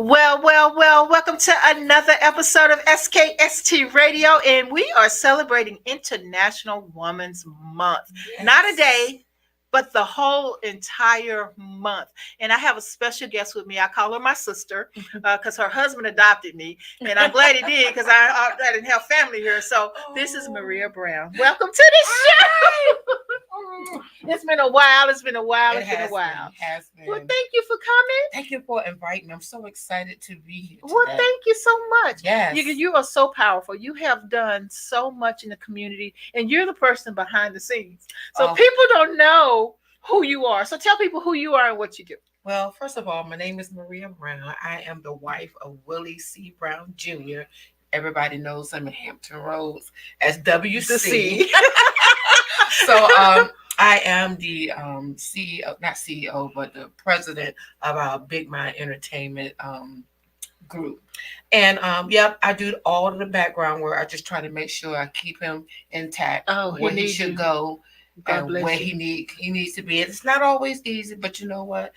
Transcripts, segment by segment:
Welcome to another episode of SKST Radio, and we are celebrating International Women's Month. Not a Yes. day, but the whole entire month. And I have a special guest with me. I call her my sister because her husband adopted me, and I'm glad he did because I didn't have family here. So this is Maria Brown. Welcome to the show. It's been a while. It's been a while. It It's been a has while. been. Has been. Well, thank you for coming. Thank you for inviting me. I'm so excited to be here Well, today. thank you so much. Yes. You are so powerful. You have done so much in the community, and you're the person behind the scenes. So Oh. people don't know who you are. So tell people who you are and what you do. Well, first of all, my name is Maria Brown. I am the wife of Willie C. Brown Jr. Everybody knows him in Hampton Roads as WC. So I am the CEO, not CEO, but the president of our Big Mind Entertainment group. And yep, I do all of the background work. I just try to make sure I keep him intact, Oh, where he should go, God and bless where you. he needs to be. It's not always easy, but you know what?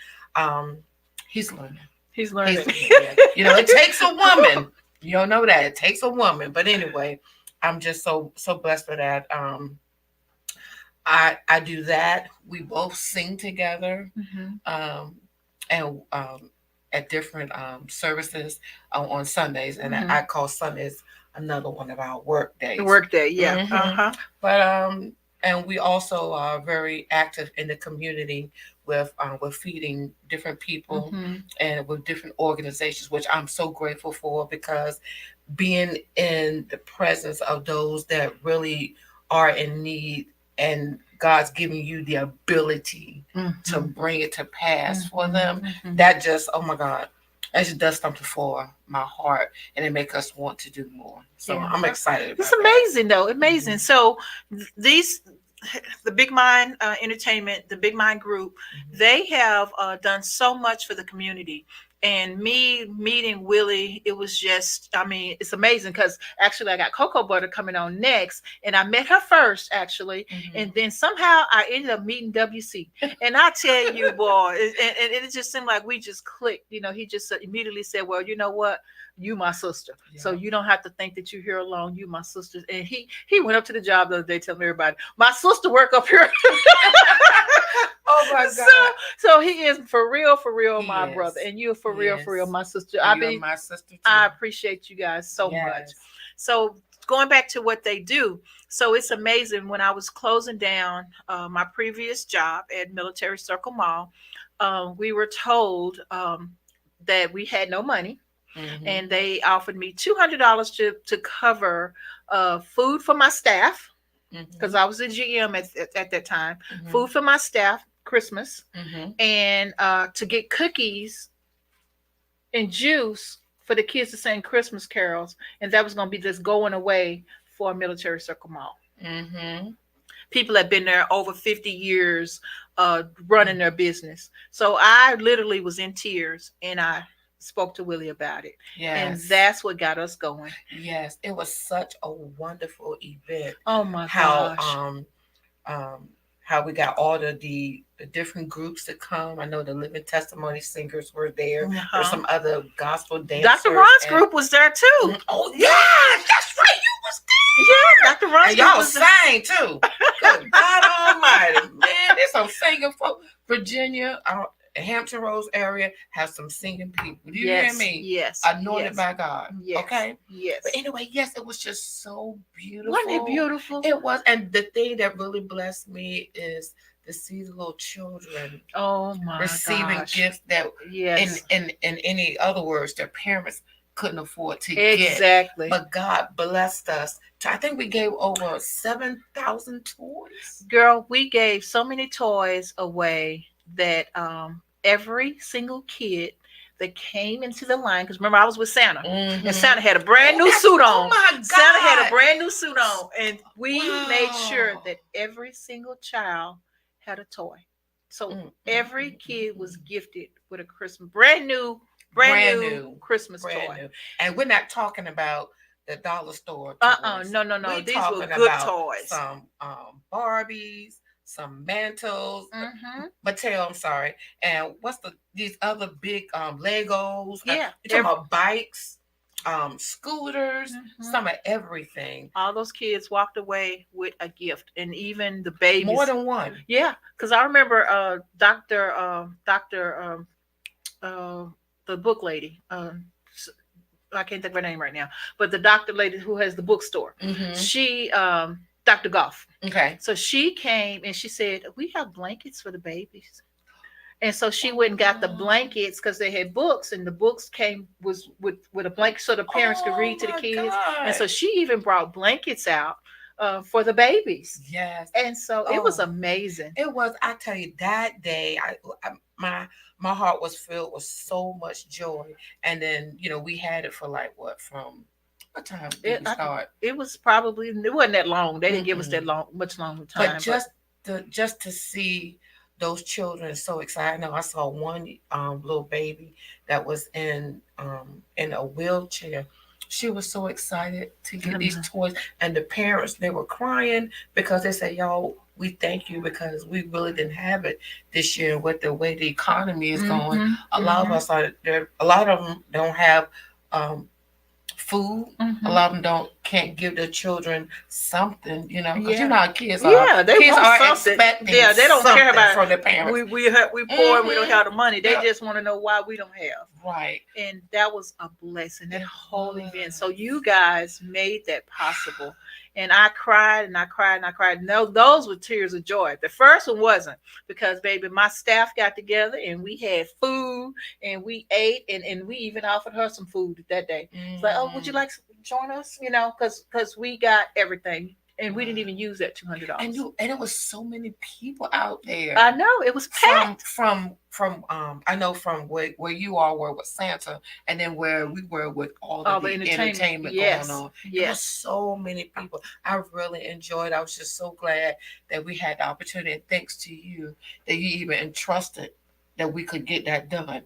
He's learning. He's learning. It takes a woman. You don't know that. It takes a woman. But anyway, I'm just so blessed for that. I do that. We both sing together, and at different services on Sundays, and I call Sundays another one of our work days. The work day, yeah. Mhm. But and we also are very active in the community with feeding different people and with different organizations, which I'm so grateful for, because being in the presence of those that really are in need, and God's giving you the ability to bring it to pass for them, that just, oh my God, that just does something for my heart, and it makes us want to do more. So Yeah. I'm excited about It's that. amazing, though. Amazing. So the Big Mind Entertainment, the Big Mind Group, they have done so much for the community. And me meeting Willie, it was just, I mean, it's amazing because actually I got Cocoa Butter coming on next, and I met her first, actually. And then somehow I ended up meeting WC. And I tell you, boy, and it just seemed like we just clicked. He just immediately said, well, you know what? You my sister. So Yeah. you don't have to think that you're here alone. You my sister. And he went up to the job the other day telling everybody, my sister work up here. Oh my God. So he is for real, He my is. brother. And you're for Yes. real, my sister. You're my sister too. I appreciate you guys so much. Yes. So going back to what they do, so it's amazing. When I was closing down my previous job at Military Circle Mall, we were told that we had no money, and they offered me $200 to cover food for my staff, because I was a GM at that time. Food for my staff, Christmas, and to get cookies and juice for the kids to sing Christmas carols, and that was going to be just going away for Military Circle Mall. People have been there over 50 years running their business. So I literally was in tears, and I spoke to Willie about it. Yes. And that's what got us going. Yes, it was such a wonderful event. Oh my How gosh. how we got all the different groups to come. I know the Living Testimony singers were there. There's some other gospel dancers. Dr. Ron's group was there too. Oh yes, that's right. You was Yeah, Dr. Ron's and group y'all was there. sang too. Good God Almighty, man! There's some singing folk. Virginia, Hampton Roads area has some singing people. Do you hear me? Yes. Anointed by God. Yes. Okay. Yes. But anyway, yes, it was just so beautiful. Wasn't it beautiful? It was, and the thing that really blessed me is to see the little children Oh my receiving gosh. gifts that, Yes. in any other words, their parents couldn't afford to get. Exactly. But God blessed us. I think we gave over 7,000 toys. Girl, we gave so many toys away that every single kid that came into the line, because remember I was with Santa, and Santa had a brand new suit on. Oh my God. Santa had a brand new suit on, and we made sure Wow. that every single child had a toy. So every kid was gifted with a Christmas brand new Christmas brand toy. new. And we're not talking about the dollar store toys. No. We're These were talking good about toys. some Barbies, some mantles. Mm-hmm. Mattel, I'm sorry. And what's these other big Legos? Yeah. You talking about bikes, scooters, Mhm. some of everything. All those kids walked away with a gift, and even the More babies. than one. Yeah, because I remember Doctor uh, the book lady. I can't think of her name right now, but the doctor lady who has the bookstore. Mm-hmm. She Dr. Goff. Okay. So she came and she said, "We have blankets for the babies." And so she went and got the blankets because they had books, and the books came was with a blanket so the parents could read to the My kids. And so God. she even brought blankets out for the babies. Yes. And so it was Oh, amazing. it was. I tell you, that day, my my heart was filled with so much joy. And then we had it for like what from what time did It we I, start? it was probably it wasn't that long. They didn't give us that Mm-mm. long much longer But time, but just to see those children so excited. I know I saw one little baby that was in a wheelchair. She was so excited to get these toys, and the parents, they were crying because they said, "Y'all, we thank you because we really didn't have it this year with the way the economy is going. hmm A lot of us are there. A lot of them don't have um, food. A hmm lot of them don't can't give their children something, because you yeah. know how kids are. Yeah, they Kids want are something. expecting Yeah, they don't care something about from their parents. we poor and we don't Mm-hmm. have the money. They Yep. just want to know why we don't have. Right. And that was a blessing, that It whole event. So was. you guys made that possible. And I cried and I cried and I cried. No, those were tears of joy. The first one wasn't, because baby, my staff got together and we had food and we ate, and we even offered her some food that day. It's like, oh, would you Mm. like to join us? Because we got everything and we didn't Wow. even use that And $200. it was so many people out there. I know it was from packed. from I know from where you all were with Santa, and then where we were with all of All the the entertainment. entertainment going Yes. on. It was Yes. so many people. I really enjoyed. I was just so glad that we had the opportunity, and thanks to you that you even entrusted that we could get that done.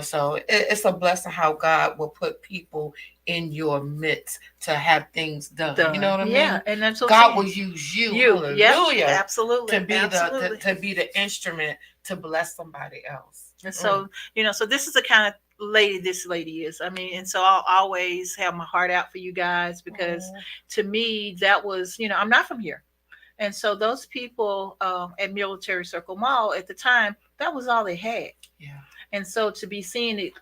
So it's a blessing how God will put people in your midst to have things done. You know Done. what I Yeah, mean? and that's what I'm God will saying. use you, Yep, hallelujah, absolutely, to be absolutely. to be the instrument to bless somebody else. And Mm. so, so this is the kind of lady this lady is. I mean, and so I'll always have my heart out for you guys, because Oh, to me that was, I'm not from here. And so those people at Military Circle Mall at the time, that was all they had. yeah, And so to be seeing it,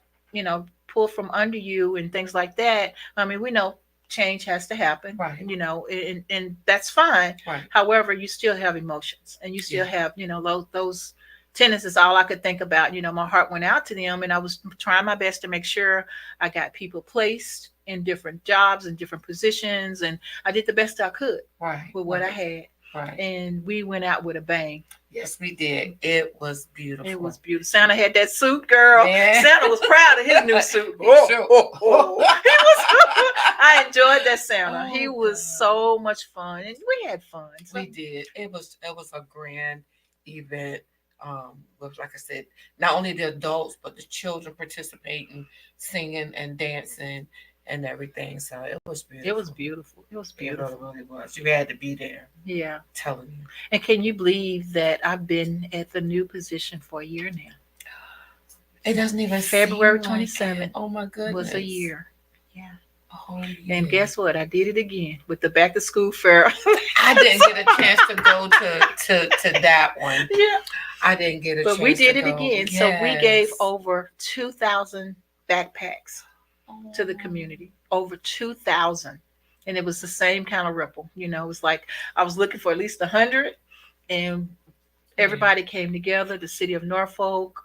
pull from under you and things like that, I mean, we know change has to happen, right, and that's fine. right, However, you still have emotions and you still yeah, have, those tenants is all I could think about. My heart went out to them, and I was trying my best to make sure I got people placed in different jobs and different positions, and I did the best I could right, with what I right, had. right. And we went out with a bang. Yes, we did. It was It was beautiful. beautiful. Santa had that suit, girl. Man. Santa was proud of his new suit. It's true. He was. I enjoyed that Santa. He Oh was God. so much fun, and we had fun. So We did. It was a grand event. With, like I said, not only the adults but the children participating, singing and dancing and everything. So it was it was beautiful. beautiful. It was It really, beautiful. really was. You had to be there. Yeah. Telling you. And can you believe that I've been at the new position for a year now? It doesn't even February seem like it. 27th Oh my was a goodness. year. Yeah. A whole And year. guess what? I did it again with the back to school fair. I didn't get a chance to go to that one. Yeah. I didn't get a But we chance to did it go. again. So we gave Yes. over 2,000 backpacks to the Oh, community. Over 2,000. And it was the same kind of ripple. It was like I was looking for at least 100, and yeah. everybody came together. The city of Norfolk,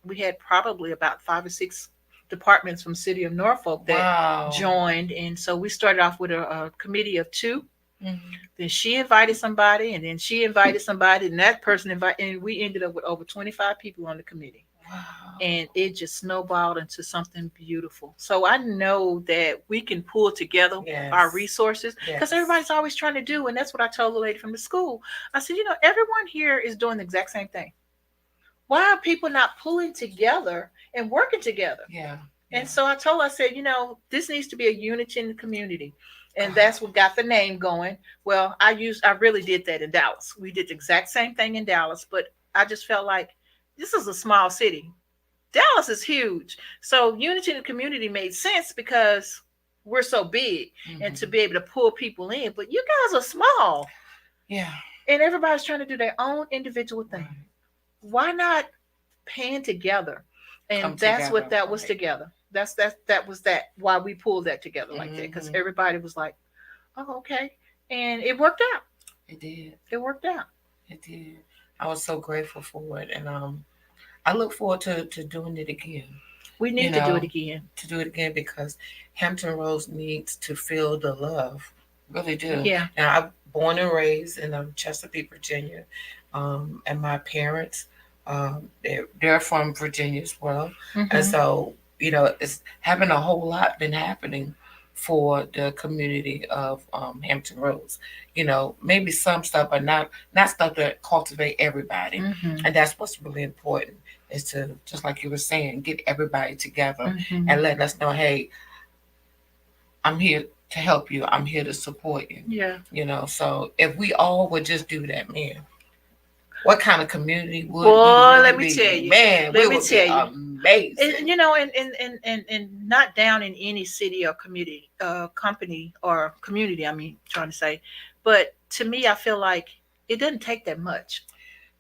we had probably about 5 or 6 departments from city of Norfolk that Wow. joined. And so we started off with a committee of 2. Mhm. Then she invited somebody, and then she invited somebody, and that person invited, and we ended up with over 25 people on the committee. Wow. And it just snowballed into something beautiful. So I know that we can pull together our Yes. resources, because Yes. everybody's always trying to do, and that's what I told the lady from the school. I said, everyone here is doing the exact same thing. Why are people not pulling together and working together? Yeah. And Yeah. so I told her, I said, this needs to be a unity in the community. and that's what got the name going. Well, I really did that in Dallas. We did the exact same thing in Dallas, but I just felt like this is a small city. Dallas is huge. So unity in the community made sense because we're so big and to Mm-hmm. be able to pull people in. But you guys are small Yeah. and everybody's trying to do their own individual thing. Right. Why not pan together? Come And that's what together. that was Right. together. That was that why we pulled that together like that because Mm-hmm. everybody was like, oh, okay. And it worked out. It did. It worked out. It did. I was so grateful for it, and I look forward to doing it again. We You need to do it know, again. to do it again because Hampton Roads needs to feel the love, really do. Yeah. And I'm born and raised in Chesapeake, Virginia, and my parents, they're from Virginia as well, and Mm-hmm. so it's having a whole lot been happening for the community of Hampton Roads. Maybe some stuff, but not stuff that cultivate everybody, Mm-hmm. and that's what's really important is to, just like you were saying, get everybody together Mm-hmm. and letting us know, hey, I'm here to help you. I'm here to support you. Yeah. So if we all would just do that, man, what kind of community would we Boy, really let me be? tell you. Man, we Let me would be tell you. amazing. And, and not down in any city or community, company or community. I mean, trying to say, but to me, I feel like it doesn't take that much.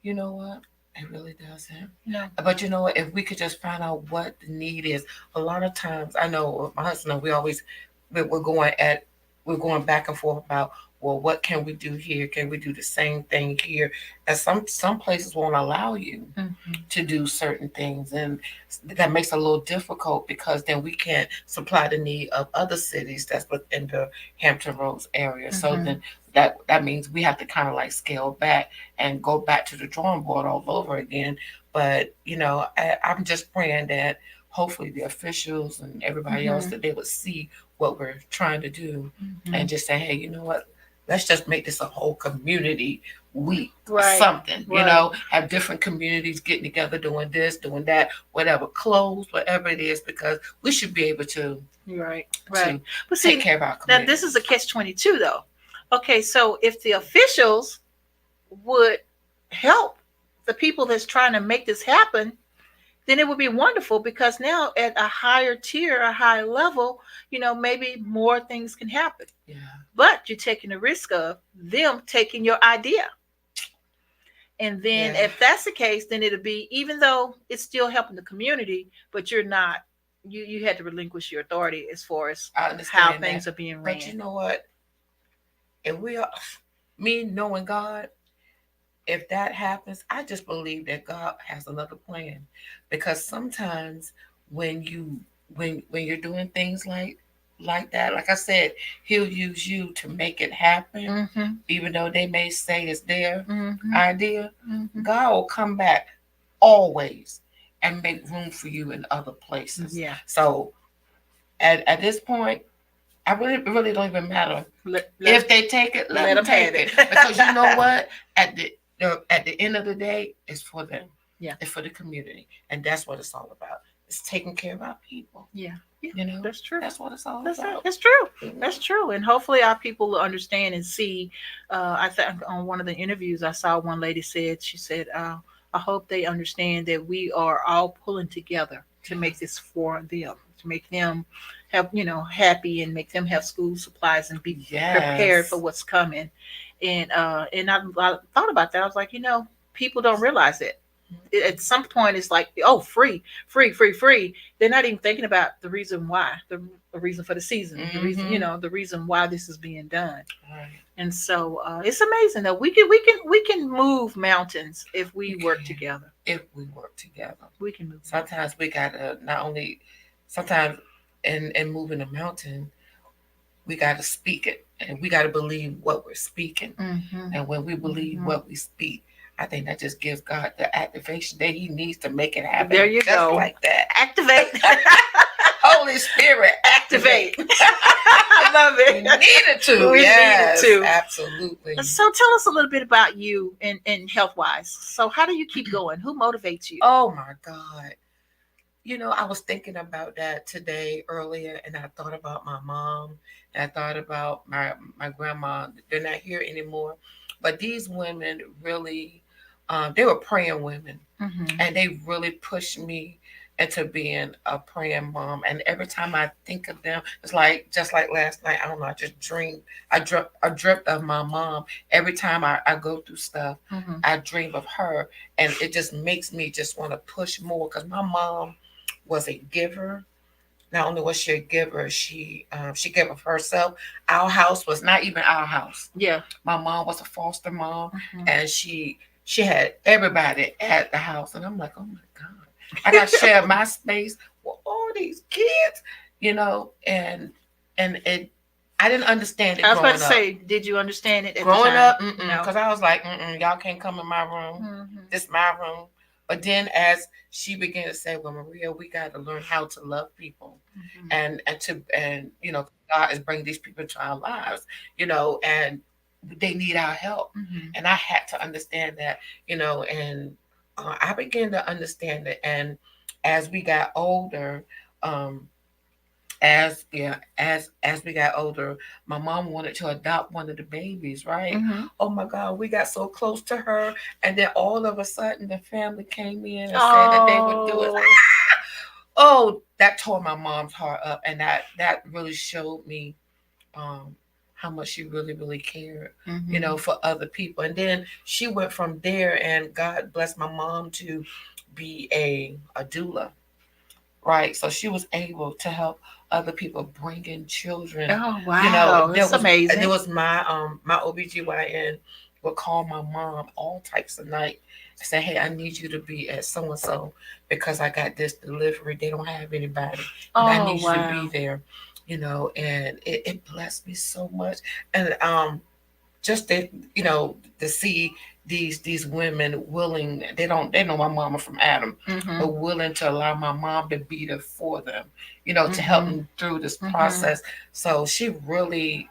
You know what? It really doesn't. No. But you know what? If we could just find out what the need is, a lot of times I know my husband and we always we're going at we're going back and forth about, well, what can we do here? Can we do the same thing here? And some places won't allow you Mm-hmm. to do certain things, and that makes it a little difficult because then we can't supply the need of other cities that's within the Hampton Roads area. So Mm-hmm. then that means we have to kind of like scale back and go back to the drawing board all over again. But I'm just praying that hopefully the officials and everybody else, Mm-hmm. that they would see what we're trying to do Mm-hmm. and just say, hey, you know what, let's just make this a whole community week or Right. something. Right. Have different communities getting together, doing this, doing that, whatever, clothes, whatever it is, because we should be able to You're right. to Right. But take see, care of our now community. this is a catch-22 though. Okay, so if the officials would help the people that's trying to make this happen, then it would be wonderful because now at a higher tier, a higher level, maybe more things can happen. Yeah. But you're taking the risk of them taking your idea. And then Yeah. if that's the case, then it'll be, even though it's still helping the community, but you're not, you had to relinquish your authority as far as I how understand that. things are being But ran. you know what? If we are me knowing God, if that happens, I just believe that God has another plan. Because sometimes when you when you're doing things like that, like I said, he'll use you to make it happen, Mm-hmm. even though they may say it's their Mm-hmm. idea. Mm-hmm. God will come back always and make room for you in other places. Yeah. So at this point, I really don't even matter Let if they take it. Let let them them have take it. it, because you know what? At the end of the day, it's for them. Yeah. It's for the community, and that's what it's all about. It's taking care of our people. Yeah. Yeah. You know, That's true. that's what it's all That's it. about. It's true. You know? That's true. And hopefully our people will understand and see. I think on one of the interviews I saw, one lady said, she said, I hope they understand that we are all pulling together to Yeah. make this for them, to make them have, happy and make them have school supplies and be prepared Yes. for what's coming. And I thought about that. I was like, people don't realize it. At some point it's like, oh, free, free, free, free. They're not even thinking about the reason why, the reason for the season, the reason, Mm-hmm. the reason why this is being done. Right. And so it's amazing that we can move mountains if we We work can. together. If we work together, We can move mountains. sometimes we gotta not only sometimes in moving a mountain, we gotta speak it, and we gotta believe what we're speaking. Mm-hmm. And when we believe Mhm. what we speak, I think that just gives God the activation that He needs to make it happen. There you just go. like that. Activate. Holy Spirit, activate. Activate. I love We it. needed to. We Yes, needed to. absolutely. So tell us a little bit about you and health wise. So how do you keep going? Who motivates you? Oh my God. I was thinking about that today earlier, and I thought about my mom, and I thought about my grandma. They're not here anymore, but these women really, they were praying women, Mm-hmm. and they really pushed me into being a praying mom. And every time I think of them, it's like just like last night. I don't know. I just dreamed. I dreamt of my mom. Every time I go through stuff, Mm-hmm. I dream of her, and it just makes me just want to push more because my mom was a giver. Not only was she a giver, she gave of herself. Our house was not even our house. Yeah. My mom was a foster mom, Mm-hmm. and she had everybody at the house, and I'm like, oh my god, I got to share my space with all these kids, and it. I didn't understand it I was about to growing up. say, did you understand it at the Growing time? up, No. because I was like, y'all can't come in my room. Mm-hmm. This is my room. But then as she began to say, well, Maria, we got to learn how to love people, Mm-hmm. and God is bringing these people into our lives, and they need our help. Mm-hmm. And I had to understand that, and I began to understand it. And as we got older, um, as we got older, my mom wanted to adopt one of the babies, right? Mm-hmm. Oh my god, we got so close to her, and then all of a sudden the family came in and said that they would do it. Oh. Oh, that tore my mom's heart up, and that really showed me um how much she really really cared, Mm-hmm. for other people. And then she went from there, and God blessed my mom to be a doula. Right. So she was able to help other people bring in children. Oh wow, There that's was there amazing. was my OBGYN would call my mom all types of night and say, hey, I need you to be at so and so because I got this delivery. They don't have anybody, and I Oh need you to be wow. there. And it blessed me so much. And just to see these women willing, they know my mama from Adam, Mm-hmm. but willing to allow my mom to be there for them, to help Mm-hmm. them through this Mm-hmm. process. So she really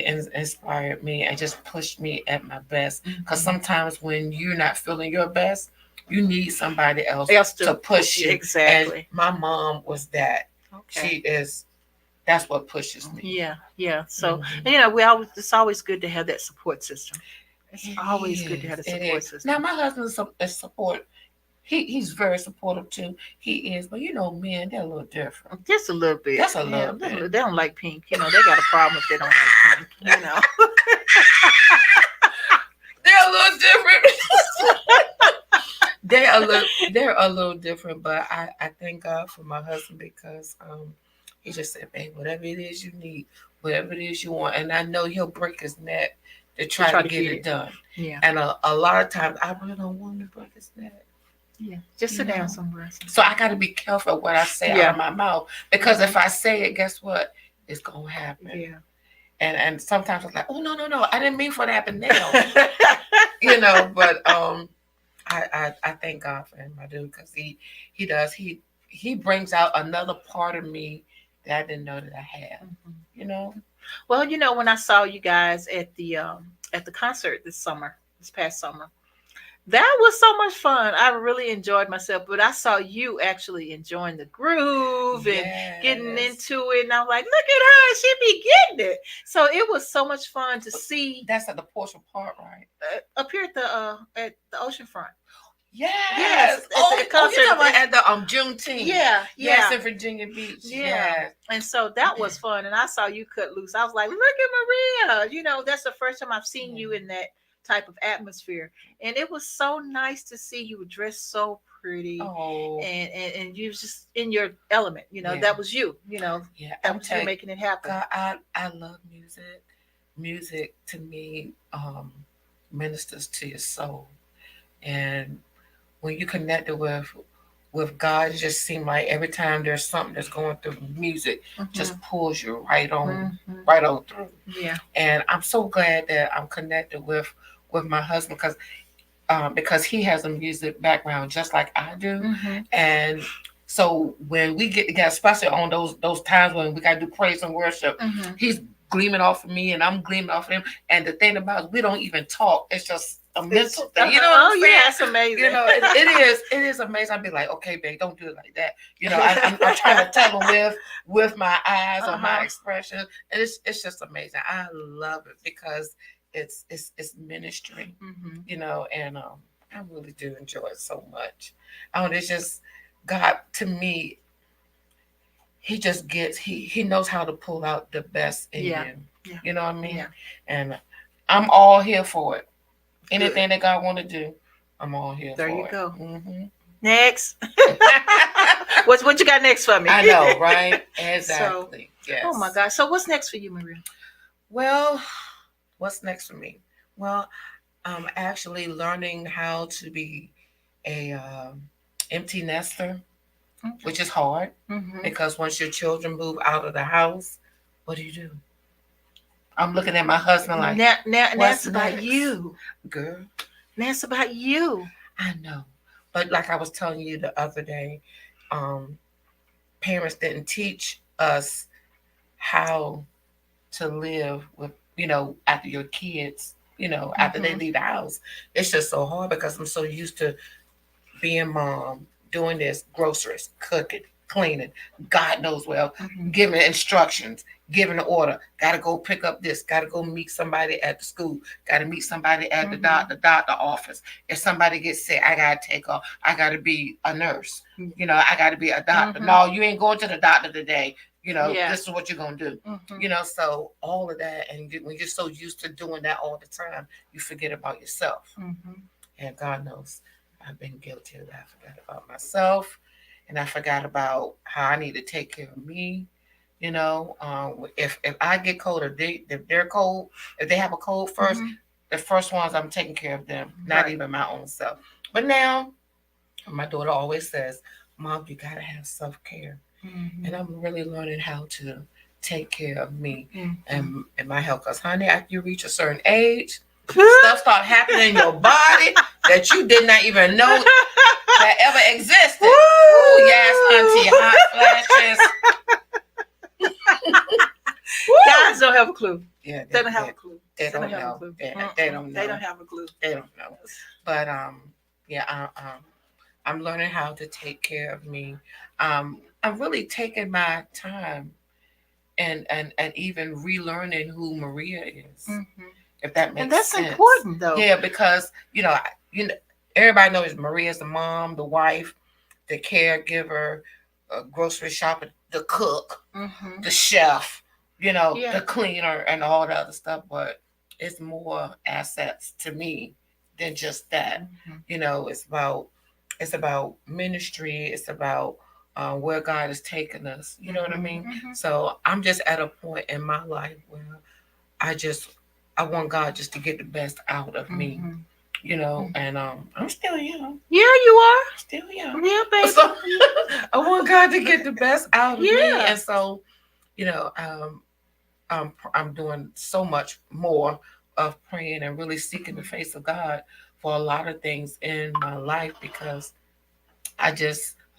inspired me and just pushed me at my best, because Mm-hmm. sometimes when you're not feeling your best, you need somebody else Else to to put push you you. And exactly. my mom was that. Okay. She is. That's what pushes me. Yeah, yeah. So, Mhm. and, we always it's always good to have that support system. It's It always good to have is. a It is. support Now system. my husband is support. He's very supportive too. He is, but men, they're a little different. Just a little bit. Just a Yeah, little bit. they don't like pink. They got a problem if they don't like pink. They're a little different. They're a little different, but I thank God for my husband because he just said, babe, whatever it is you need, whatever it is you want, and I know he'll break his neck to To try try to to get get it it. done. Yeah, And a lot of times I really don't want him to break his neck. yeah. Just You sit down know. somewhere. So I got to be careful what I say out Yeah, of my mouth, because if I say it, guess what? It's gonna happen. yeah. And sometimes I'm like, oh no no no, I didn't mean for it to happen now. But I thank God for him. I do, because he does he brings out another part of me that I didn't know that I had. Mhm. You know. Well, when I saw you guys at the concert this past summer, that was so much fun. I really enjoyed myself, but I saw you actually enjoying the groove and getting Yes. into it, and I'm like, look at her, she be getting it. So it was so much fun to see That's at the Portia Park, right? up here at the ocean front. Yes, Yes. at Oh, the oh, you're concert. talking about at the Juneteenth. Yeah, Yes, yeah, in Virginia Beach. yeah. Yes. And so that was fun, and I saw you cut loose. I was like, look at Maria. That's the first time I've seen you in that type of atmosphere, and it was so nice to see you dressed so pretty, Oh, and you was just in your element. yeah. That was you. Yeah. That I'm was you telling you, making it happen. God, I love music. Music to me ministers to your soul, and when you connected with God, it just seemed like every time there's something that's going through, music Hmm. just pulls you Hmm. right on through. Yeah. And I'm so glad that I'm connected with my husband, because he has a music background just like I do, Hmm. and so when we get together, especially on those times when we gotta do praise and worship, Hmm. he's gleaming off of me and I'm gleaming off of him. And the thing about it, we don't even talk. It's just a It's mental thing. You know what I'm oh saying? yeah, it's You amazing. know, it is amazing. I'd be like, okay, babe, don't do it like that. You know, I'm trying to tell them with my eyes or my Uh-huh. expression, and it's just amazing. I love it because it's ministry, Hmm. you know, and I really do enjoy it so much. It's just God to me. He just gets he knows how to pull out the best in Yeah. you. Yeah. You know what I Yeah. mean? And I'm all here for it. Good. Anything that God want to do, I'm all here There you for it. go. Hmm. Next. What you got next for me? I know, right? So, Exactly. oh my Yes. gosh. So what's next for you, Maria? Well, what's next for me? Well, I'm actually learning how to be a empty nester, Okay. which is hard Mm-hmm. because once your children move out of the house, what do you do? I'm looking at my husband like, Now what's it's about next, you. girl? Now it's about you. I know, but like I was telling you the other day, um, parents didn't teach us how to live with, after your kids, after they Mm-hmm. leave the house. It's just so hard because I'm so used to being mom, doing this, groceries, cooking, cleaning, God knows well, Mm-hmm. giving instructions, giving the order. Got to go pick up this. Got to go meet somebody at the school. Got to meet somebody at the Mm-hmm. doctor office. If somebody gets sick, I got to take off. I got to be a nurse. I got to be a doctor. Mm-hmm. No, you ain't going to the doctor today. Yeah. This is what you're gonna do. Mm-hmm. So all of that, and when you're so used to doing that all the time, you forget about yourself. Mm-hmm. And God knows I've been guilty of that. I forgot about myself, and I forgot about how I need to take care of me. If I get cold, or if they're cold, if they have a cold first, Mm-hmm. the first ones I'm taking care of them, not Right. even my own self. But now, my daughter always says, "Mom, you gotta have self care," Mm-hmm. and I'm really learning how to take care of me Mm-hmm. and my health. Cause honey, after you reach a certain age, stuff start happening in your body that you did not even know that ever existed. Oh yes, auntie, hot flashes. Guys don't have a clue. Yeah, They don't have a clue. they They don't don't have a know. clue. They don't They know. don't have a clue. They don't know. But yeah, I'm learning how to take care of me. I'm really taking my time and even relearning who Maria is, Mm-hmm. if that And makes that's sense. important, though. Yeah, because everybody knows Maria's the mom, the wife, the caregiver, grocery shopper, the cook, Mm-hmm. the chef, Yeah. the cleaner, and all the other stuff. But it's more assets to me than just that. Mm-hmm. It's about ministry. It's about where God has taken us. You know what I Mm-hmm. mean? Mm-hmm. So I'm just at a point in my life where I just I want God just to get the best out of me, Mm-hmm. and I'm still young, Yeah, you are. still young. Yeah, baby. So I want God to get the best out of me, Yeah. and so you know, I'm doing so much more of praying and really seeking the face of God for a lot of things in my life because I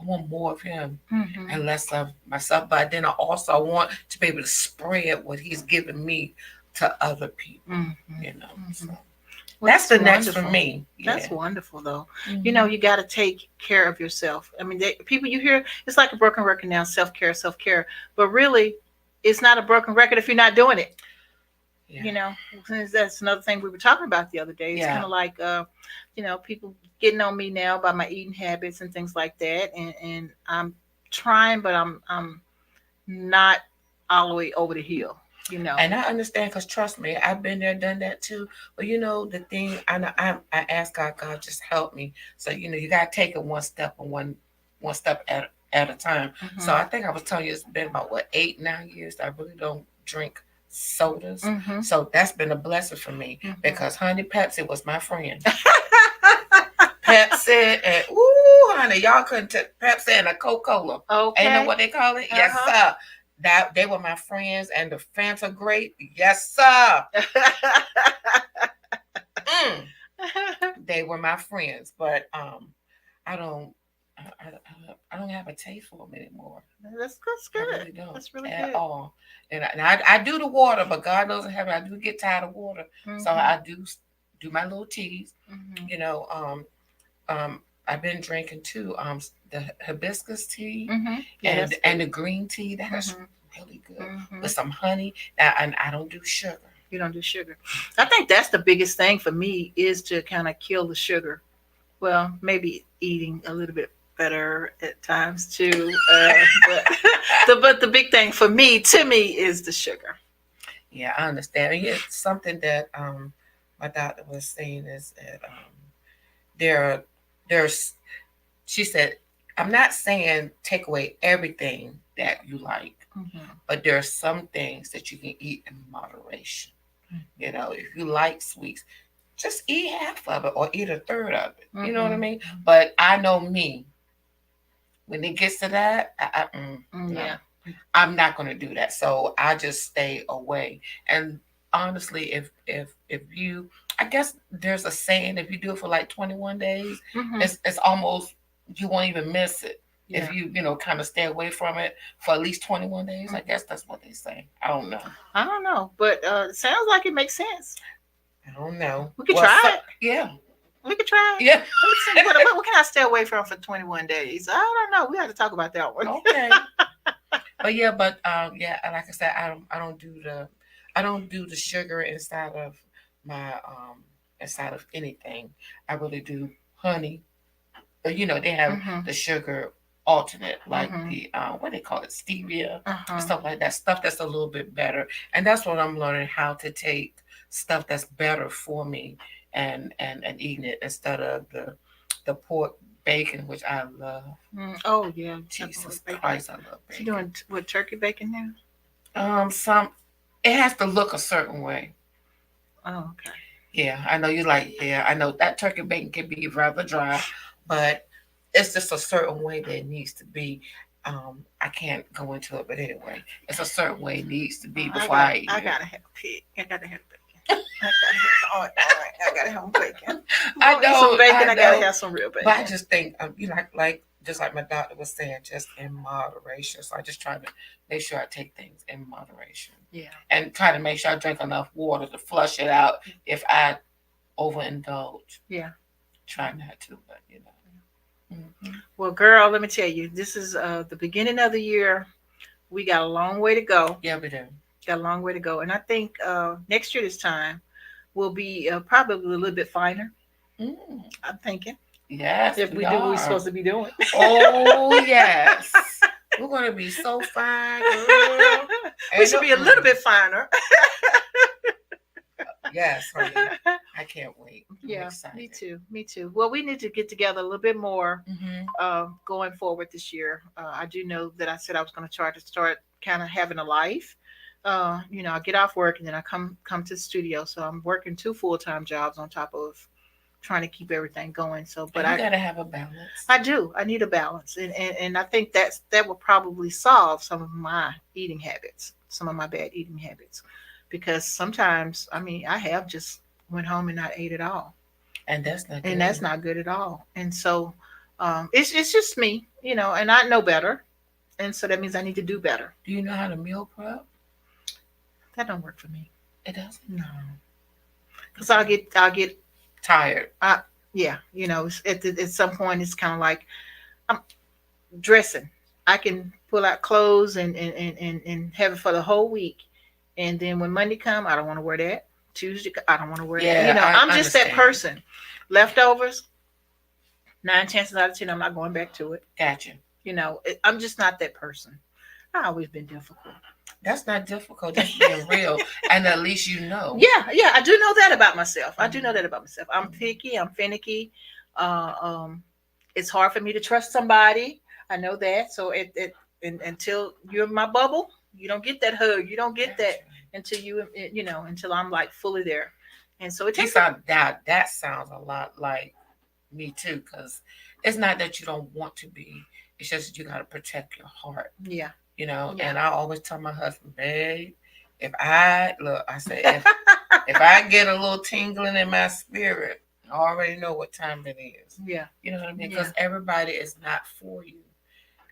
want more of Him Mm-hmm. and less of myself. But then I want to be able to spread what He's given me to other people. Mm-hmm. So Mm-hmm. Well, that's that's the next for wonderful. me. Yeah. That's wonderful, though. Mm-hmm. You got to take care of yourself. I mean, people you hear, it's like a broken record now, self care, self care. But really, it's not a broken record if you're not doing it. Yeah. You know, that's another thing we were talking about the other day. It's kind Yeah. of like, people getting on me now by my eating habits and things like that. And I'm trying, but I'm not all the way over the hill. You know. And I understand because trust me, I've been there, done that too. But the thing I know, I ask God, God, just help me. So you gotta take it one step at a time. So Mm-hmm. I think I was telling you it's been about 8-9 years that I really don't drink sodas. Mm-hmm. So that's been a blessing for me Mm-hmm. because honey, Pepsi was my friend. Pepsi and ooh, honey, y'all couldn't take Pepsi and a Coca-Cola. Okay. Ain't know what they call it? Yes, Uh-huh. sir. That they were my friends, and the Fanta grape. Yes, sir. Mm, they were my friends, but I don't, I don't have a taste for them anymore. That's I good. really don't That's really at good. all. And I do the water, but God knows in heaven I do get tired of water, so Mm-hmm. I do do my little teas. Mm-hmm. You know, I've been drinking too. The hibiscus tea Mm-hmm. Yeah, that's and good. the green tea. That's Mm-hmm. really good Mm-hmm. with some honey. Now, and I don't do sugar. You don't do sugar. I think that's the biggest thing for me is to kind of kill the sugar. Well, maybe eating a little bit better at times too. But the big thing for me, to me, is the sugar. Yeah, I understand. And it's something that my doctor was saying is that there there's she said, I'm not saying take away everything that you like, Mm-hmm. but there are some things that you can eat in moderation. You know, if you like sweets, just eat half of it or eat a third of it. You know what I Mm-hmm. mean? But I know me, when it gets to that, no, Yeah. I'm not going to do that. So I just stay away. And honestly, if you, I guess there's a saying, if you do it for like 21 days, Mm-hmm. it's almost, you won't even miss it. Yeah. If you know, kind of stay away from it for at least 21 days, I Mm-hmm. guess that's what they say. I don't know. I don't know, but it sounds like it makes sense. I don't know. We could Well, try so, it. yeah, We could try it. yeah. Let me see. What can I stay away from for 21 days? I don't know. We have to talk about that one. Okay. But yeah, yeah, like I said, I don't do the sugar inside of my inside of anything. I really do honey. But you know, they have Mm-hmm. the sugar alternate, like Mm-hmm. the what they call it, stevia and Uh-huh. stuff like that. Stuff that's a little bit better, and that's what I'm learning, how to take stuff that's better for me and eating it instead of the pork bacon, which I love. Oh yeah, Jesus bacon. Christ, I love She bacon. doing what turkey bacon now? Some it has to look a certain way. Oh okay. Yeah, I know you like. Yeah, I know that turkey bacon can be rather dry, but it's just a certain way that it needs to be. I can't go into it, but anyway, it's a certain way it needs to be before I eat I it. gotta have pig. I gotta have bacon. I gotta have all right. I gotta have bacon. If I'm I gonna eat some know, bacon. I I gotta know, have some real but I bacon. just think you like just like my doctor was saying, just in moderation. So I just try to make sure I take things in moderation Yeah. and try to make sure I drink enough water to flush it out if I overindulge. Yeah. Try not to, but you know. Hmm. Well, girl, let me tell you, this is the beginning of the year. We got a long way to go. Yeah, we do. Got a long way to go, and I think next year this time will be probably a little bit finer. Mm. I'm thinking Yes, if we we do what we're are. supposed to be doing. Oh yes, we're gonna be so fine, girl. We Ain't should no, be a little bit finer. yes, honey. I can't wait. I'm Yeah, excited. me too. Me too. Well, we need to get together a little bit more Hmm. going forward this year. I do know that I said I was going to try to start kind of having a life. I get off work and then I come to the studio. So I'm working two full-time jobs on top of trying to keep everything going. So, but And you gotta have a balance. I do. I need a balance, and I think that will probably solve some of my eating habits, some of my bad eating habits, because sometimes I mean I have just went home and not ate at all, And that's not and good. that's not good at all. And so it's just me, and I know better, and so that means I need to do better. Do you know how to meal prep? That don't work for me. It doesn't. No, because I'll get Tired. yeah, at some point it's kind of like I'm dressing. I can pull out clothes and have it for the whole week. And then when Monday come, I don't want to wear that. Tuesday, I don't want to wear that. Yeah, I'm I just that understand. person. Leftovers, 9 chances out of 10, I'm not going back to it. Gotcha. I'm just not that person. I always been difficult. That's not difficult. That's being real, and at least you know. Yeah, I do know that about myself. I do know Mhm. that about myself. I'm picky. I'm finicky. Uh, um, it's hard for me to trust somebody. I know that. So until you're in my bubble, you don't get that hug. You don't get that Gotcha. until until I'm like fully there. And so it You takes sound that sounds a lot like me too, because it's not that you don't want to be. It's just that you got to protect your heart. yeah, You know. yeah. And I always tell my husband, babe, if I look, I say if I get a little tingling in my spirit, I already know what time it is. Yeah, You know what I mean? yeah, Because everybody is not for you.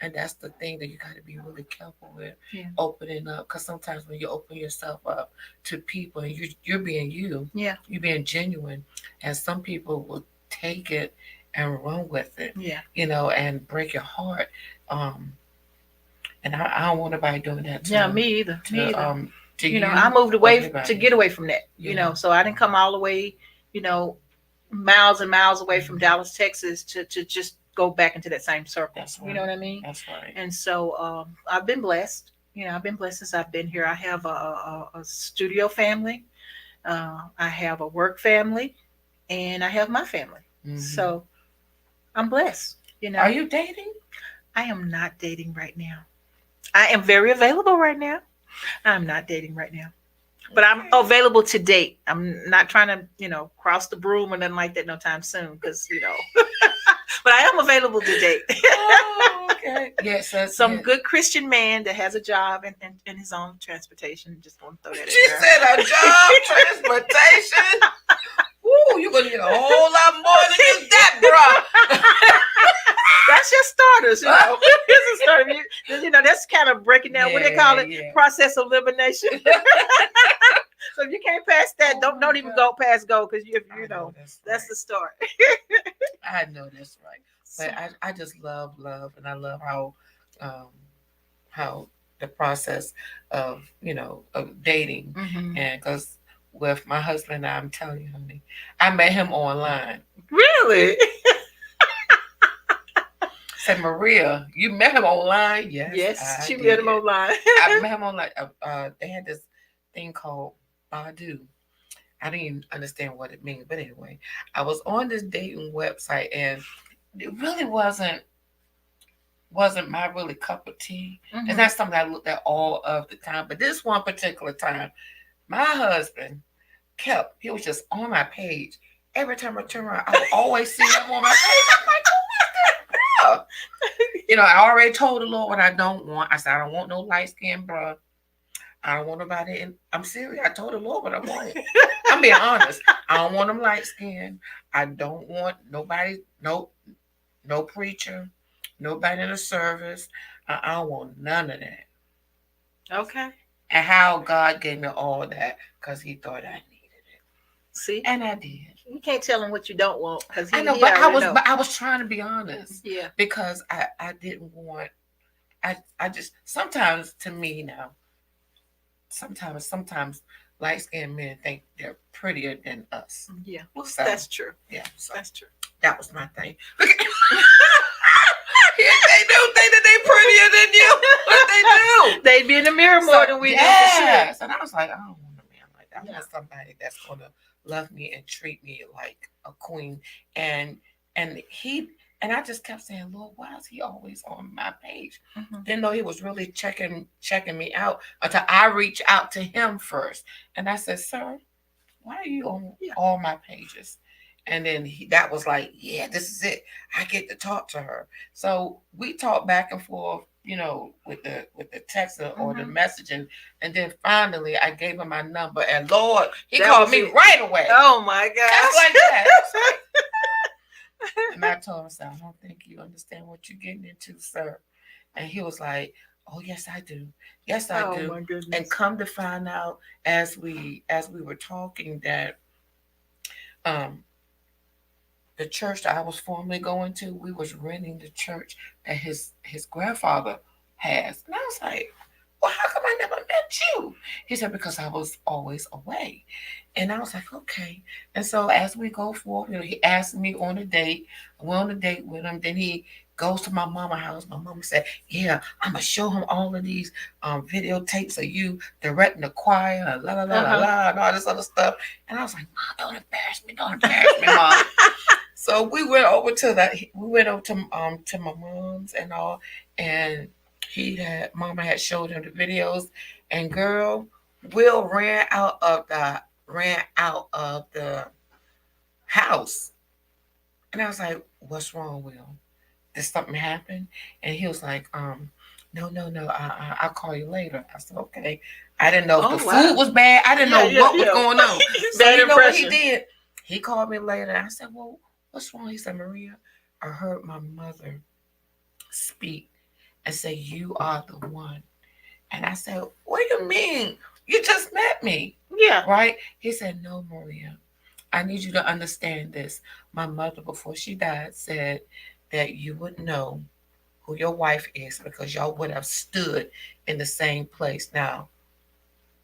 And that's the thing that you got to be really careful with, Yeah. opening up. Because sometimes when you open yourself up to people and you're being you, Yeah. you're being genuine, and some people will take it and run with it, Yeah. and break your heart. Um, and I don't want nobody doing that Yeah, me either. Me to either. to I you moved or away to anybody. get away from that. Yeah. So I didn't come all the way, you know, miles and miles away from Mhm. Dallas, Texas, to just go back into that same circle. That's You know what right. I mean? That's right. And so I've been blessed. I've been blessed since I've been here. I have a studio family. I have a work family, and I have my family. Hmm. So I'm blessed. Are you dating? I am not dating right now. I am very available right now. I'm not dating right now, but I'm Okay. available to date. I'm not trying to, cross the broom or nothing like that no time soon, because but I am available to date. Oh, okay. Yes, Some yes. good Christian man that has a job and his own transportation. Just want to throw that in She there. said a job, transportation. Woo, you're gonna get a whole lot more than just that, bruh. That's just starters, It's a starter. That's kind of breaking down what they Yeah, call it, yeah. process of elimination. So if you can't pass that, Oh don't my don't even God. go past go, because I know that's that's right. the start. I know that's right. But So, I just love, and I love um how the process of dating, mhm. and because with my husband, I'm telling you, honey, I met him online. Really? Said, Maria, you met him online? Yes, Yes, I she met him did. online. I met him online. They had this thing called Badu. I didn't even understand what it means, but anyway, I was on this dating website, and it really wasn't my really cup of tea. It's Mhm. not something I looked at all of the time, but this one particular time, my husband he was just on my page. Every time I turn around, I would always see him on my page. I'm like, who is this girl? I already told the Lord what I don't want. I said, I don't want no light skinned bro. I don't want nobody in. I'm serious. I told the Lord what I want. I'm being honest. I don't want them light skinned. I don't want nobody, no preacher, nobody in the service. I don't want none of that. Okay. And how God gave me all that because He thought I needed it, See, and I did. you can't tell him what you don't want, because I he know, he already know. but I was trying to be honest Yeah. because I didn't want. I just sometimes to me now. Sometimes light skinned men think they're prettier than us. Yeah. Well, So that's true. yeah, so That's true. that was my thing. Look at yeah, they do think that they prettier than you, but they do. They be in the mirror more So than we do, for sure. yes, and I was like, I don't want a man like that. I Yeah. want somebody that's gonna love me and treat me like a queen. And and he and I just kept saying, Lord, why is he always on my page? Mhm. Didn't know he was really checking me out until I reached out to him first. And I said, Sir, why are you on Yeah. all my pages? And then that was like, yeah, this is it. I get to talk to her. So we talked back and forth, with the text or the Mhm. messaging, and then finally I gave him my number, and Lord, he That called was me it. right away, Oh my just gosh. like that. I was like, and I told him, I said, I don't think you understand what you're getting into, sir. And he was like, oh yes, I do. Yes, I Oh do. my And goodness. come to find out, as we were talking, that um the church that I was formerly going to, we was renting the church that his grandfather has. And I was like, well, how come I never met you? He said, because I was always away. And I was like, okay. And so as we go forward, he asked me on a date. I went on a date with him. Then he goes to my mama's house. My mama said, yeah, I'm going to show him all of these videotapes of you directing the choir and la, la, la, Uh la, huh. la, and all this other stuff. And I was like, Mom, don't embarrass me. Don't embarrass me, Mom. So we went over to my mom's and all, and Mama had showed him the videos, and girl, Will ran out of the house, and I was like, "What's wrong, Will? Did something happen?" And he was like, No, no, no. I'll call you later." I said, "Okay." I didn't know if the Oh food wow. was bad. I didn't Yeah, know yeah, what was yeah. going on. So Bad you know what he impression. did? He called me later. I said, "Well, what's wrong?" He said, "Maria, I heard my mother speak, and say, "You are the one." And I said, "What do you mean? You just met me." Yeah. Right? He said, "No, Maria, I need you to understand this. My mother, before she died, said that you would know who your wife is because y'all would have stood in the same place." Now,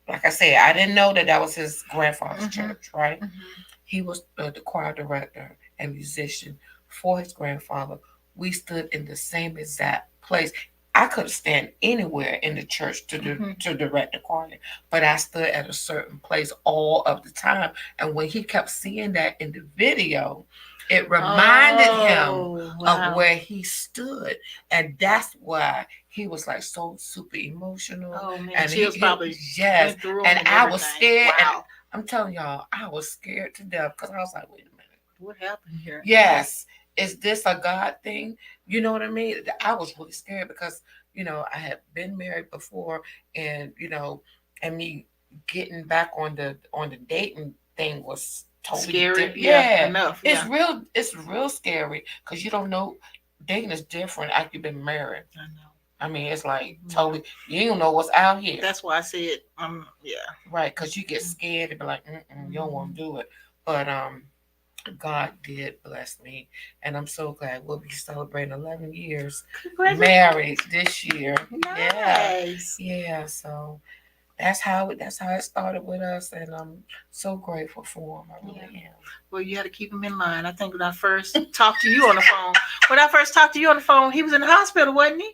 like I said, I didn't know that that was his grandfather's Mm-hmm. church, right? Mm-hmm. He was the choir director and musician for his grandfather. We stood in the same exact place. I could stand anywhere in the church Mm-hmm. to direct the choir, but I stood at a certain place all of the time. And when he kept seeing that in the video, it reminded him Oh, of wow. where he stood, and that's why he was like so super emotional. Oh man, And chills he probably yes, went through him and and I was everything. scared, and Wow. I'm telling y'all, I was scared to death because I was like, wait a minute. What happened here? Yes, is this a God thing? You know what I mean? I was really scared because, I had been married before, and, and me getting back on the dating thing was totally Scary. different. Yeah, Yeah, enough. Yeah. it's real scary because you don't know, dating is different after you've been married. I know. I mean, it's like Yeah. totally, you don't know what's out here. That's why I said, yeah. Right, because you get scared and be like, mm-mm, you don't want Mm-hmm. to do it. But God did bless me, and I'm so glad we'll be celebrating 11 years married Congratulations. this year. Yeah, Nice. yeah. So that's how it started with us, and I'm so grateful for him. I Yeah. really am. Well, you had to keep him in line. I think when I first talked to you on the phone, when I first talked to you on the phone, he was in the hospital, wasn't he?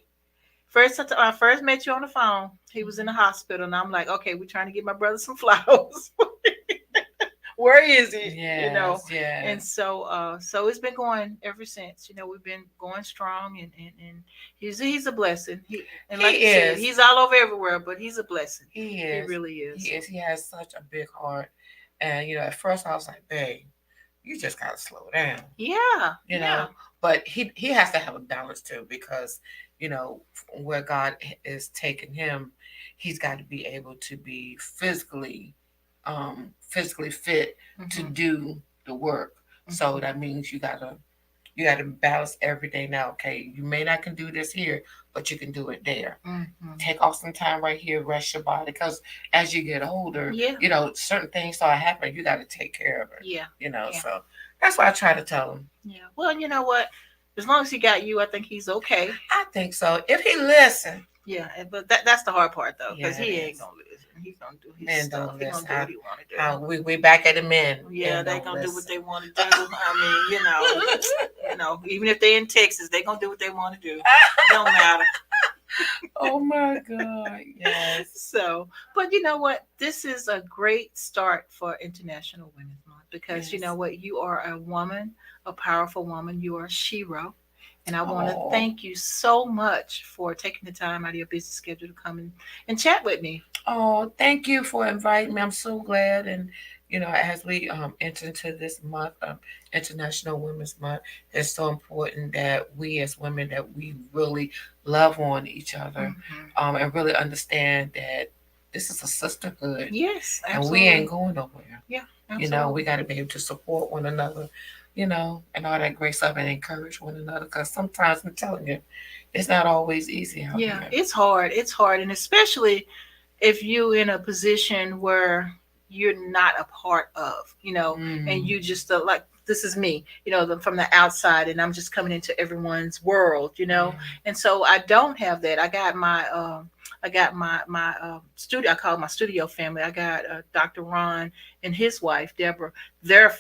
First, I first met you on the phone. He was in the hospital, and I'm like, okay, we're trying to get my brother some flowers. Where is he? Yes, And yes. so it's been going ever since. We've been going strong, and he's a blessing. And like He you said, is. he's all over everywhere, but he's a blessing. He He is. really He is. is. He has such a big heart, and at first I was like, babe, you just gotta slow down. Yeah, you yeah. know but he has to have a balance too, because you know where God is taking him, he's got to be able to be physically fit to Hmm. do the work. So Hmm. that means you got to balance everything. Now, okay, you may not can do this here, but you can do it there. Hmm. Take off some time right here, rest your body, because as you get older, Yeah, certain things start happening, you got to take care of it. yeah, yeah, So that's what I try to tell him. yeah. Well, you know what? As long as he got you, I think he's okay. I think so. If he listen, Yeah, but that's the hard part though, because yeah, it he ain't is. gonna listen. He's gonna do his Men stuff. don't He gonna listen. do what he want to do. We back at the men. Yeah, Men they don't gonna do what listen. they want to do. I mean, even if they in Texas, they gonna do what they want to do. It don't matter. Oh my God! Yes. So, but you know what? This is a great start for International Women's Month because you Yes. know what? You are a woman, a powerful woman. You are a shero. And I want to Oh. thank you so much for taking the time out of your busy schedule to come and chat with me. Oh, thank you for inviting me. I'm so glad. And as we enter into this month, International Women's Month, it's so important that we as women, that we really love on each other, Hmm. and really understand that this is a sisterhood, Yes, and we ain't absolutely. going nowhere. Yeah, We absolutely. got to be able to support one another, and all that great stuff, and encourage one another. Because sometimes I'm telling you, it's not always easy out Yeah, here. it's hard. It's hard. And especially if you in a position where you're not a part of, and Mm. you just like this is me, from the outside, and I'm just coming into everyone's world, Yeah. and so I don't have that. I got my studio. I call it my studio family. I got Dr. Ron and his wife Deborah. Their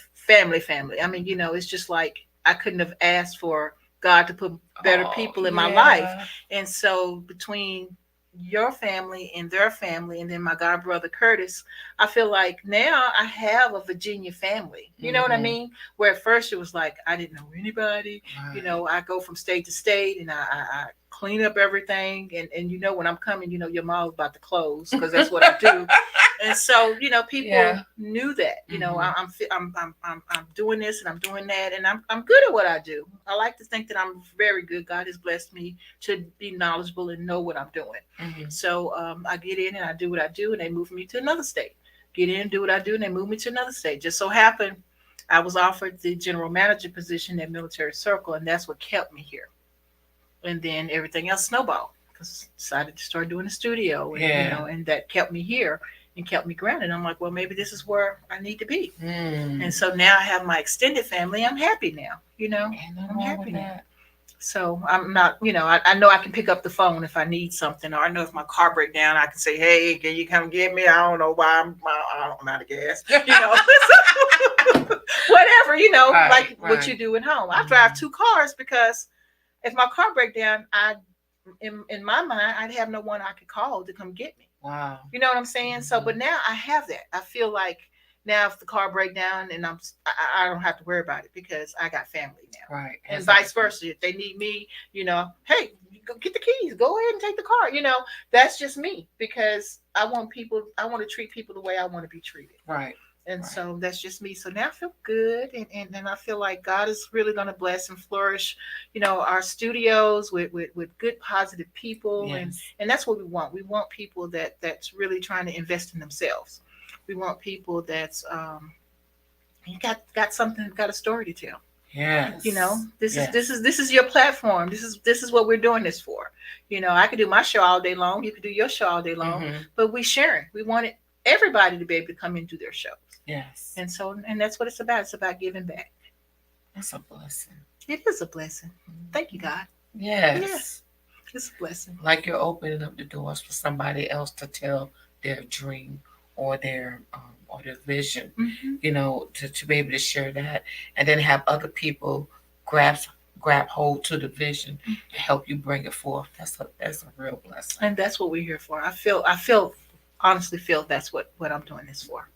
family. I mean, it's just like I couldn't have asked for God to put better Oh, people in my life, yeah. and so between your family and their family, and then my god brother Curtis, I feel like now I have a Virginia family. You know what I Mm-hmm. mean? Where at first it was like I didn't know anybody. Right. I go from state to state, and I clean up everything, and when I'm coming, your mall's about to close because that's what I do. And so people Yeah. knew that Mm-hmm. I'm doing this and I'm doing that, and I'm good at what I do. I like to think that I'm very good. God has blessed me to be knowledgeable and know what I'm doing. Mm-hmm. So I get in and I do what I do, and they move me to another state. Get in, do what I do, and they move me to another state. Just so happened I was offered the general manager position at Military Circle, and that's what kept me here. and then everything else snowballed because I decided to start doing a studio, and Yeah. and that kept me here and kept me grounded. I'm like, well, maybe this is where I need to be. And Mm. so now I have my extended family. I'm happy now. Ain't nothing I'm wrong with happy now. that. So I'm not, I know I can pick up the phone if I need something, or I know if my car break down, I can say, hey, can you come get me? I don't know why I'm out of gas, whatever, Right, like what right. you do at home. I drive Mm. two cars because if my car break down, in my mind, I'd have no one I could call to come get me. Wow. You know what I'm saying? So, Hmm. but now I have that. I feel like now if the car break down and I don't have to worry about it because I got family now, Right. and vice Exactly. versa. If they need me, hey, go get the keys. Go ahead and take the car. That's just me because I want people. I want to treat people the way I want to be treated. Right. And Right. so that's just me. So now I feel good, and I feel like God is really going to bless and flourish, our studios with good positive people, and Yes. and that's what we want. We want people that's really trying to invest in themselves. We want people that's got something, got a story to tell. Yes. This is this Yes. is this is your platform. This is what we're doing this for. I could do my show all day long. You could do your show all day long, Hmm. but we sharing. We wanted everybody to be able to come and do their shows. Yes. And that's what it's about. It's about giving back. That's a blessing. It is a blessing. Thank you, Mhm. God. Yeah, Yes. it's a blessing. Like you're opening up the doors for somebody else to tell their dream or their vision, Hmm. to be able to share that, and then have other people grab grab hold to the vision and help you bring it forth. That's a real blessing. And that's what we're here for. I feel, honestly feel that's what I'm doing this for.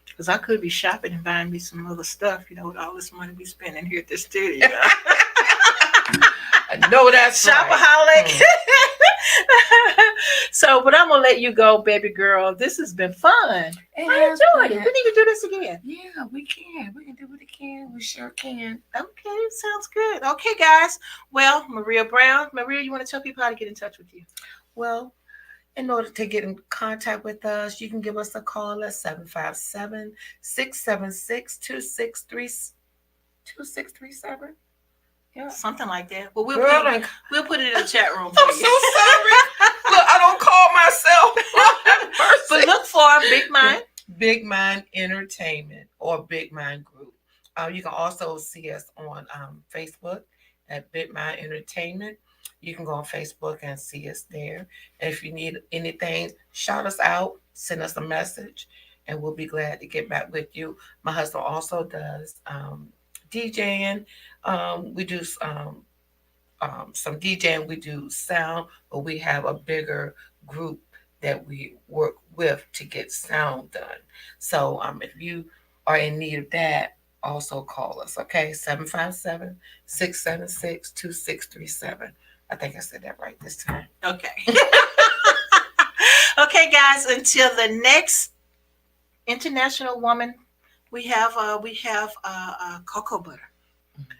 Because I could be shopping and buying me some other stuff, with all this money we spending here at the studio. I know that's right. Shopaholic. Mm. So, but I'm gonna let you go, baby girl. This has been fun. It I has enjoyed it. been. We need to do this again. Yeah, we can. We can do it again. We sure can. Okay, sounds good. Okay, guys. Well, Maria Brown. Maria, you want to tell people how to get in touch with you? Well, in order to get in contact with us, you can give us a call at 757-676-2637. Yeah. Something like that. Well, we'll put Girl, it. We'll put it in the chat room for I'm you. so sorry. Look, I don't call myself. But look for Big Mind. Big Mind Entertainment or Big Mind Group. You can also see us on Facebook at Big Mind Entertainment. You can go on Facebook and see us there. And if you need anything, shout us out, send us a message, and we'll be glad to get back with you. My husband also does DJing. We do some DJing, we do sound, but we have a bigger group that we work with to get sound done. So if you are in need of that, also call us, okay? 757-676-2637. I think I said that right this time. Okay. Okay, guys. Until the next International Woman, we have cocoa butter.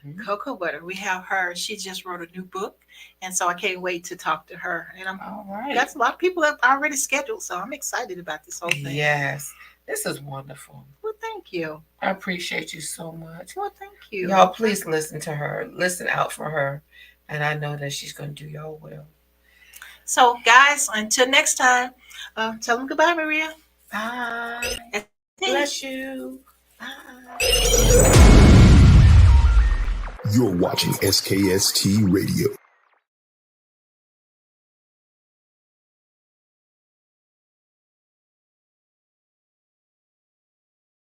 Mhm. Cocoa butter. We have her. She just wrote a new book, and so I can't wait to talk to her. And I'm All right. got a lot of people have already scheduled, so I'm excited about this whole thing. Yes, this is wonderful. Well, thank you. I appreciate you so much. Well, thank you. Y'all, please listen to her. Listen out for her. And I know that she's going to do y'all well. So, guys, until next time, tell them goodbye, Maria. Bye. That's it. Bless you. Bye. You're watching SKST Radio.